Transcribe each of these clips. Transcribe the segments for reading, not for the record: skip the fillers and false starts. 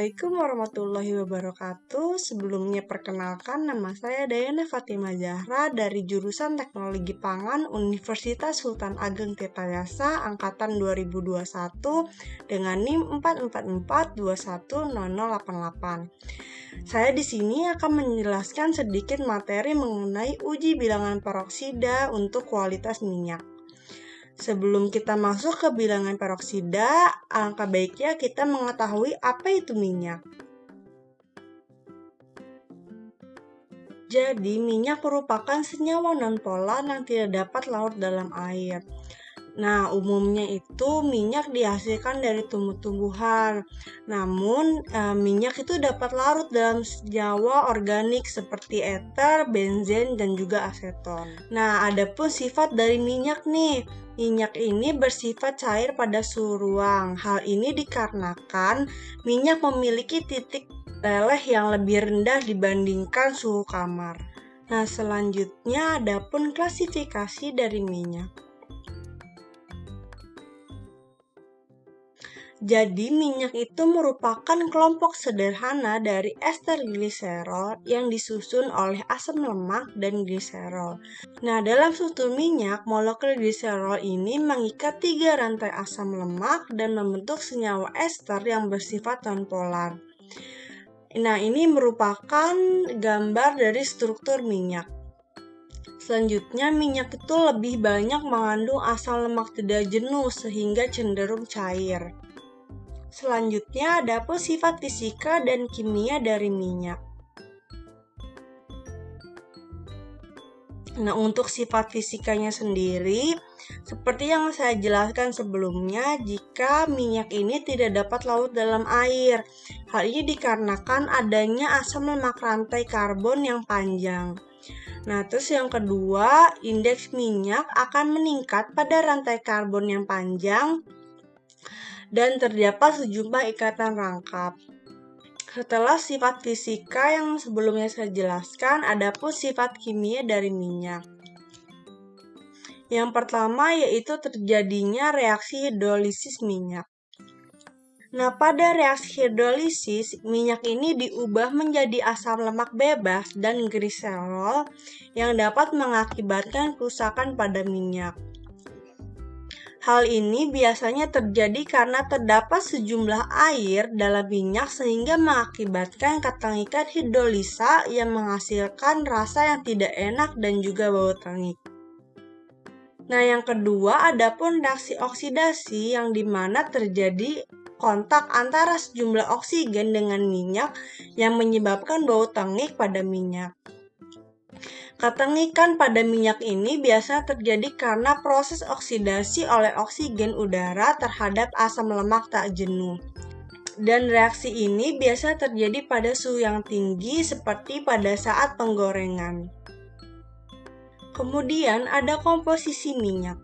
Assalamualaikum warahmatullahi wabarakatuh. Sebelumnya perkenalkan, nama saya Dayana Fatimah Zahra dari jurusan Teknologi Pangan Universitas Sultan Ageng Tirtayasa angkatan 2021 dengan NIM 444210088. Saya di sini akan menjelaskan sedikit materi mengenai uji bilangan peroksida untuk kualitas minyak. Sebelum kita masuk ke bilangan peroksida, alangkah baiknya kita mengetahui apa itu minyak. Jadi, minyak merupakan senyawa nonpolar yang tidak dapat larut dalam air. Nah, umumnya itu minyak dihasilkan dari tumbuh-tumbuhan. Namun, minyak itu dapat larut dalam senyawa organik seperti ether, benzen, dan juga aseton. Nah, adapun sifat dari minyak nih. Minyak ini bersifat cair pada suhu ruang. Hal ini dikarenakan minyak memiliki titik leleh yang lebih rendah dibandingkan suhu kamar. Nah, selanjutnya adapun klasifikasi dari minyak. Jadi, minyak itu merupakan kelompok sederhana dari ester gliserol yang disusun oleh asam lemak dan gliserol. Nah, dalam struktur minyak, molekul gliserol ini mengikat 3 rantai asam lemak dan membentuk senyawa ester yang bersifat nonpolar. Nah, ini merupakan gambar dari struktur minyak. Selanjutnya, minyak itu lebih banyak mengandung asam lemak tidak jenuh sehingga cenderung cair. Selanjutnya, adapun sifat fisika dan kimia dari minyak. Nah, untuk sifat fisikanya sendiri, seperti yang saya jelaskan sebelumnya, jika minyak ini tidak dapat larut dalam air. Hal ini dikarenakan adanya asam lemak rantai karbon yang panjang. Nah, terus yang kedua, indeks minyak akan meningkat pada rantai karbon yang panjang dan terdapat sejumlah ikatan rangkap. Setelah sifat fisika yang sebelumnya saya jelaskan, adapun sifat kimia dari minyak. Yang pertama yaitu terjadinya reaksi hidrolisis minyak. Nah, pada reaksi hidrolisis, minyak ini diubah menjadi asam lemak bebas dan gliserol yang dapat mengakibatkan kerusakan pada minyak. Hal ini biasanya terjadi karena terdapat sejumlah air dalam minyak sehingga mengakibatkan ketengikan hidrolisa yang menghasilkan rasa yang tidak enak dan juga bau tengik. Nah, yang kedua adapun reaksi oksidasi yang dimana terjadi kontak antara sejumlah oksigen dengan minyak yang menyebabkan bau tengik pada minyak. Ketengikan pada minyak ini biasa terjadi karena proses oksidasi oleh oksigen udara terhadap asam lemak tak jenuh. Dan reaksi ini biasa terjadi pada suhu yang tinggi seperti pada saat penggorengan. Kemudian ada komposisi minyak.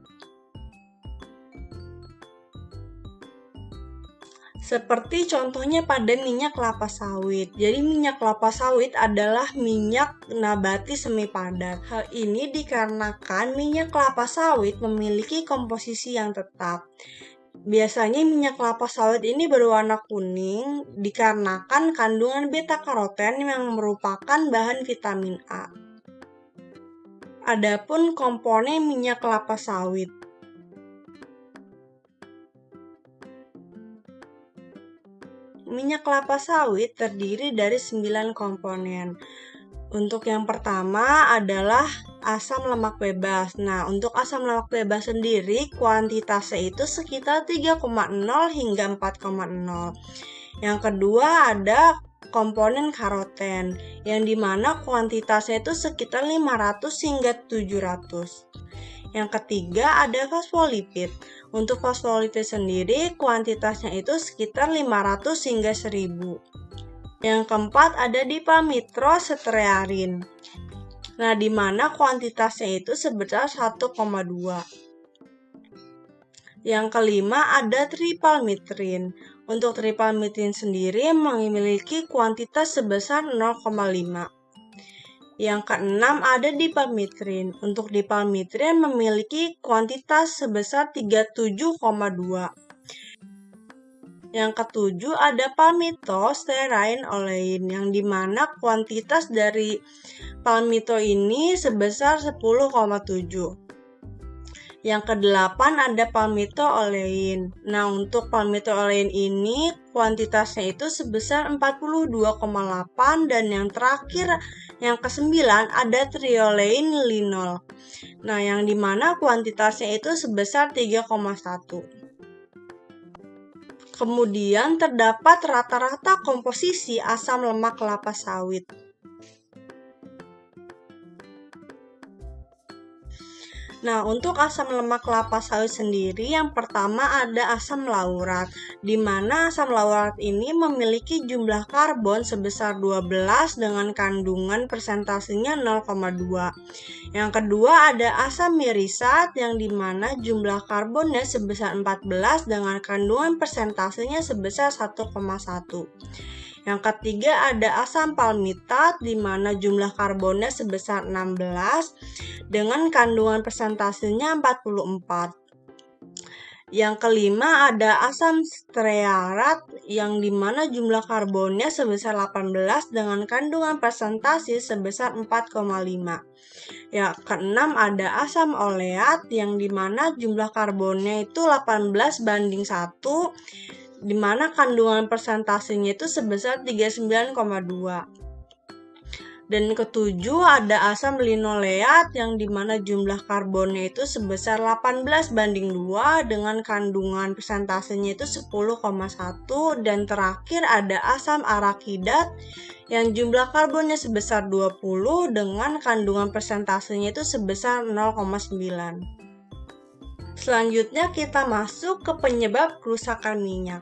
Seperti contohnya pada minyak kelapa sawit. Jadi minyak kelapa sawit adalah minyak nabati semi padat. Hal ini dikarenakan minyak kelapa sawit memiliki komposisi yang tetap. Biasanya minyak kelapa sawit ini berwarna kuning dikarenakan kandungan beta karoten yang merupakan bahan vitamin A. Adapun komponen minyak kelapa sawit. Minyak kelapa sawit terdiri dari 9 komponen. Untuk yang pertama adalah asam lemak bebas. Nah, untuk asam lemak bebas sendiri kuantitasnya itu sekitar 3,0 hingga 4,0. Yang kedua ada komponen karoten, yang dimana kuantitasnya itu sekitar 500 hingga 700. Yang ketiga ada fosfolipid. Untuk fosfolipid sendiri kuantitasnya itu sekitar 500 hingga 1000. Yang keempat ada dipalmitrostearin. Nah, di mana kuantitasnya itu sebesar 1,2. Yang kelima ada tripalmitrin. Untuk tripalmitrin sendiri memiliki kuantitas sebesar 0,5. Yang keenam ada dipalmitrin. Untuk dipalmitrin memiliki kuantitas sebesar 37,2. Yang ketujuh ada palmitostearin olein, yang dimana kuantitas dari palmito ini sebesar 10,7. Yang kedelapan ada palmito-olein. Nah, untuk palmito-olein ini kuantitasnya itu sebesar 42,8, dan yang terakhir yang kesembilan ada triolein linol. Nah, yang dimana kuantitasnya itu sebesar 3,1. Kemudian terdapat rata-rata komposisi asam lemak kelapa sawit. Nah, untuk asam lemak kelapa sawit sendiri, yang pertama ada asam laurat, di mana asam laurat ini memiliki jumlah karbon sebesar 12 dengan kandungan persentasenya 0,2. Yang kedua ada asam mirisat, yang di mana jumlah karbonnya sebesar 14 dengan kandungan persentasenya sebesar 1,1. Yang ketiga ada asam palmitat, di mana jumlah karbonnya sebesar 16 dengan kandungan persentasenya 44. Yang kelima ada asam stearat, yang di mana jumlah karbonnya sebesar 18 dengan kandungan persentase sebesar 4,5. Yang keenam ada asam oleat, yang di mana jumlah karbonnya itu 18:1, di mana kandungan persentasenya itu sebesar 39,2. Dan ketujuh ada asam linoleat, yang di mana jumlah karbonnya itu sebesar 18:2 dengan kandungan persentasenya itu 10,1. Dan terakhir ada asam arakidat, yang jumlah karbonnya sebesar 20 dengan kandungan persentasenya itu sebesar 0,9. Selanjutnya kita masuk ke penyebab kerusakan minyak.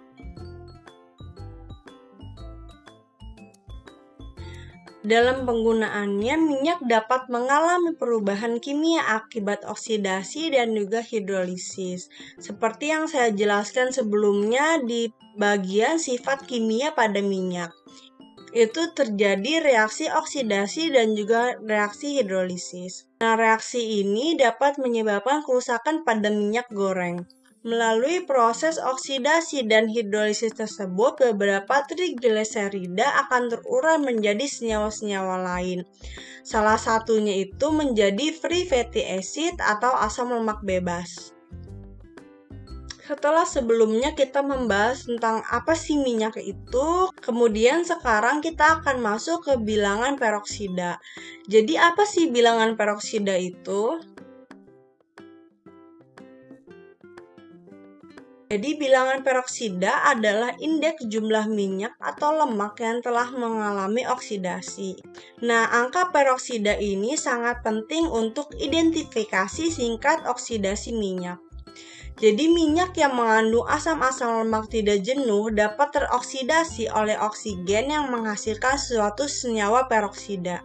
Dalam penggunaannya, minyak dapat mengalami perubahan kimia akibat oksidasi dan juga hidrolisis. Seperti yang saya jelaskan sebelumnya di bagian sifat kimia pada minyak. Itu terjadi reaksi oksidasi dan juga reaksi hidrolisis. Nah, reaksi ini dapat menyebabkan kerusakan pada minyak goreng. Melalui proses oksidasi dan hidrolisis tersebut, beberapa trigliserida akan terurai menjadi senyawa-senyawa lain. Salah satunya itu menjadi free fatty acid atau asam lemak bebas. Setelah sebelumnya kita membahas tentang apa sih minyak itu, kemudian sekarang kita akan masuk ke bilangan peroksida. Jadi apa sih bilangan peroksida itu? Jadi bilangan peroksida adalah indeks jumlah minyak atau lemak yang telah mengalami oksidasi. Nah, angka peroksida ini sangat penting untuk identifikasi singkat oksidasi minyak. Jadi minyak yang mengandung asam-asam lemak tidak jenuh dapat teroksidasi oleh oksigen yang menghasilkan suatu senyawa peroksida.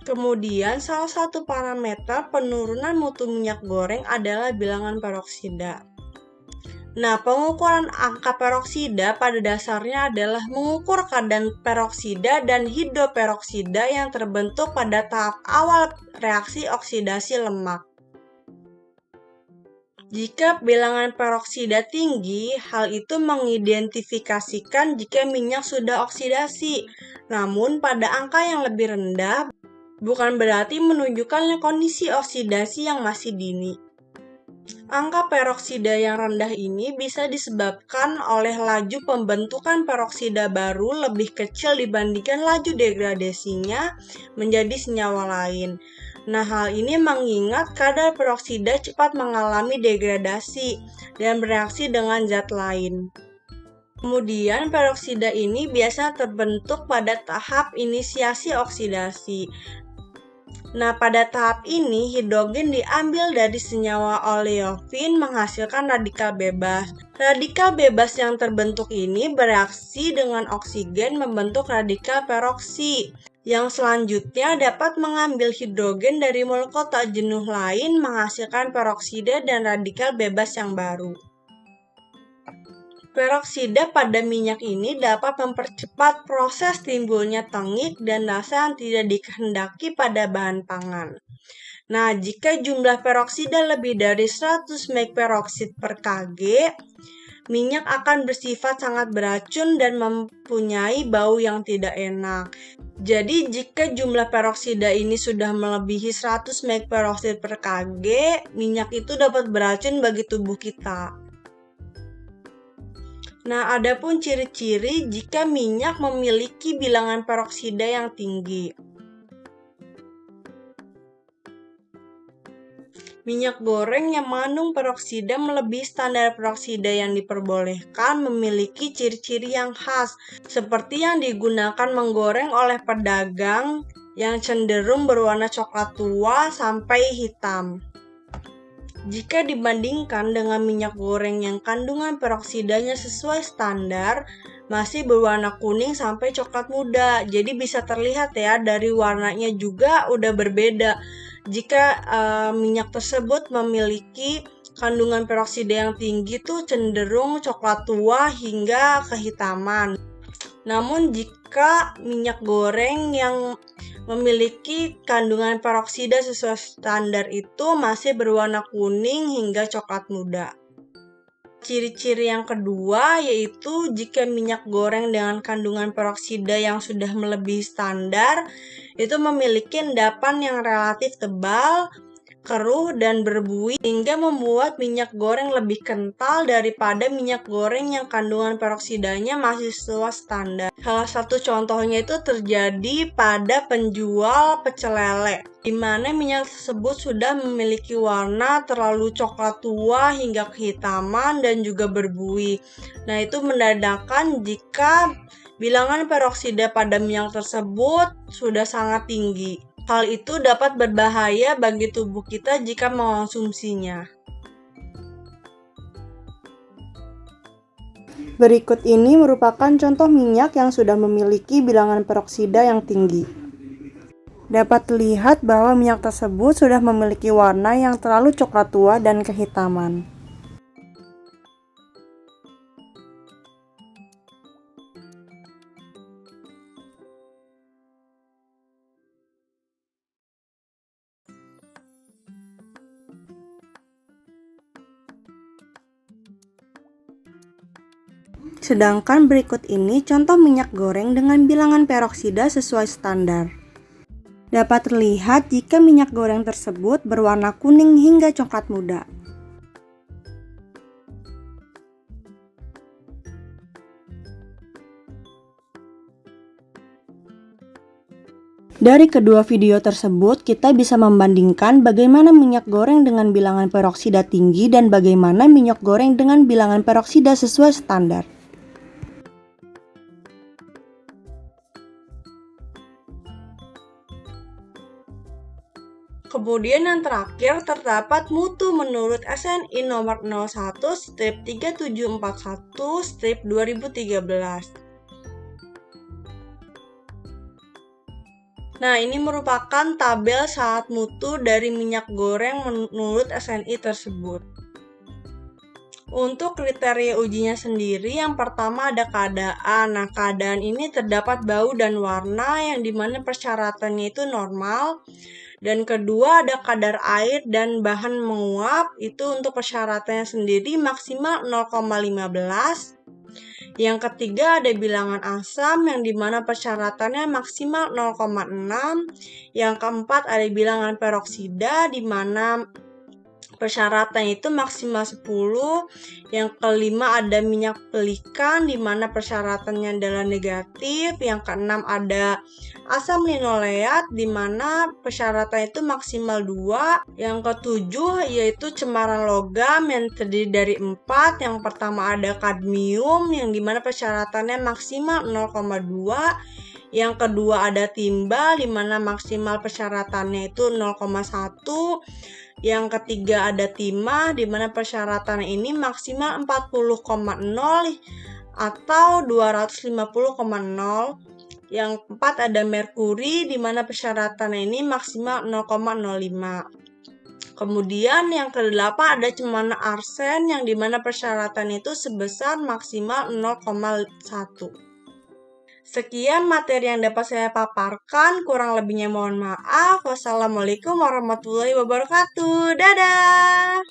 Kemudian salah satu parameter penurunan mutu minyak goreng adalah bilangan peroksida. Nah, pengukuran angka peroksida pada dasarnya adalah mengukur kadar peroksida dan hidroperoksida yang terbentuk pada tahap awal reaksi oksidasi lemak. Jika bilangan peroksida tinggi, hal itu mengidentifikasikan jika minyak sudah oksidasi. Namun, pada angka yang lebih rendah, bukan berarti menunjukkan kondisi oksidasi yang masih dini. Angka peroksida yang rendah ini bisa disebabkan oleh laju pembentukan peroksida baru lebih kecil dibandingkan laju degradasinya menjadi senyawa lain. Nah, hal ini mengingat kadar peroksida cepat mengalami degradasi dan bereaksi dengan zat lain. Kemudian peroksida ini biasanya terbentuk pada tahap inisiasi oksidasi. Nah, pada tahap ini hidrogen diambil dari senyawa oleofin menghasilkan radikal bebas. Radikal bebas yang terbentuk ini bereaksi dengan oksigen membentuk radikal peroksi, yang selanjutnya dapat mengambil hidrogen dari molekul tak jenuh lain menghasilkan peroksida dan radikal bebas yang baru. Peroksida pada minyak ini dapat mempercepat proses timbulnya tengik dan rasa yang tidak dikehendaki pada bahan pangan. Nah, jika jumlah peroksida lebih dari 100 mg peroksid per kg, minyak akan bersifat sangat beracun dan mempunyai bau yang tidak enak. Jadi jika jumlah peroksida ini sudah melebihi 100 mg peroksid per kg, minyak itu dapat beracun bagi tubuh kita. Nah, adapun ciri-ciri jika minyak memiliki bilangan peroksida yang tinggi. Minyak goreng yang mengandung peroksida melebihi standar peroksida yang diperbolehkan memiliki ciri-ciri yang khas, seperti yang digunakan menggoreng oleh pedagang yang cenderung berwarna coklat tua sampai hitam. Jika dibandingkan dengan minyak goreng yang kandungan peroksidanya sesuai standar, masih berwarna kuning sampai coklat muda. Jadi bisa terlihat ya, dari warnanya juga udah berbeda. Jika minyak tersebut memiliki kandungan peroksida yang tinggi tuh cenderung coklat tua hingga kehitaman. Namun jika minyak goreng yang memiliki kandungan peroksida sesuai standar itu masih berwarna kuning hingga coklat muda. Ciri-ciri yang kedua yaitu jika minyak goreng dengan kandungan peroksida yang sudah melebihi standar itu memiliki endapan yang relatif tebal, keruh dan berbuih hingga membuat minyak goreng lebih kental daripada minyak goreng yang kandungan peroksidanya masih sesuai standar. Salah satu contohnya itu terjadi pada penjual pecel lele, di mana minyak tersebut sudah memiliki warna terlalu coklat tua hingga kehitaman dan juga berbuih. Nah, itu menandakan jika bilangan peroksida pada minyak tersebut sudah sangat tinggi. Hal itu dapat berbahaya bagi tubuh kita jika mengonsumsinya. Berikut ini merupakan contoh minyak yang sudah memiliki bilangan peroksida yang tinggi. Dapat dilihat bahwa minyak tersebut sudah memiliki warna yang terlalu coklat tua dan kehitaman. Sedangkan berikut ini contoh minyak goreng dengan bilangan peroksida sesuai standar. Dapat terlihat jika minyak goreng tersebut berwarna kuning hingga coklat muda. Dari kedua video tersebut, kita bisa membandingkan bagaimana minyak goreng dengan bilangan peroksida tinggi dan bagaimana minyak goreng dengan bilangan peroksida sesuai standar. Kemudian yang terakhir terdapat mutu menurut SNI nomor 01/3741/2013. Nah, ini merupakan tabel syarat mutu dari minyak goreng menurut SNI tersebut. Untuk kriteria ujinya sendiri, yang pertama ada keadaan. Nah, keadaan ini terdapat bau dan warna yang dimana persyaratannya itu normal. Dan kedua ada kadar air dan bahan menguap, itu untuk persyaratannya sendiri maksimal 0,15. Yang ketiga ada bilangan asam yang dimana persyaratannya maksimal 0,6. Yang keempat ada bilangan peroksida di mana persyaratan itu maksimal 10. Yang kelima ada minyak pelikan di mana persyaratannya adalah negatif. Yang keenam ada asam linoleat di mana persyaratan itu maksimal 2. Yang ketujuh yaitu cemaran logam yang terdiri dari 4. Yang pertama ada kadmium yang dimana persyaratannya maksimal 0,2. Yang kedua ada timbal di mana maksimal persyaratannya itu 0,1. Yang ketiga ada timah di mana persyaratan ini maksimal 40,0 atau 250,0. Yang keempat ada merkuri di mana persyaratan ini maksimal 0,05. Kemudian yang kedelapan ada cemana arsen yang dimana persyaratan itu sebesar maksimal 0,1. Sekian materi yang dapat saya paparkan, kurang lebihnya mohon maaf. Wassalamualaikum warahmatullahi wabarakatuh. Dadah!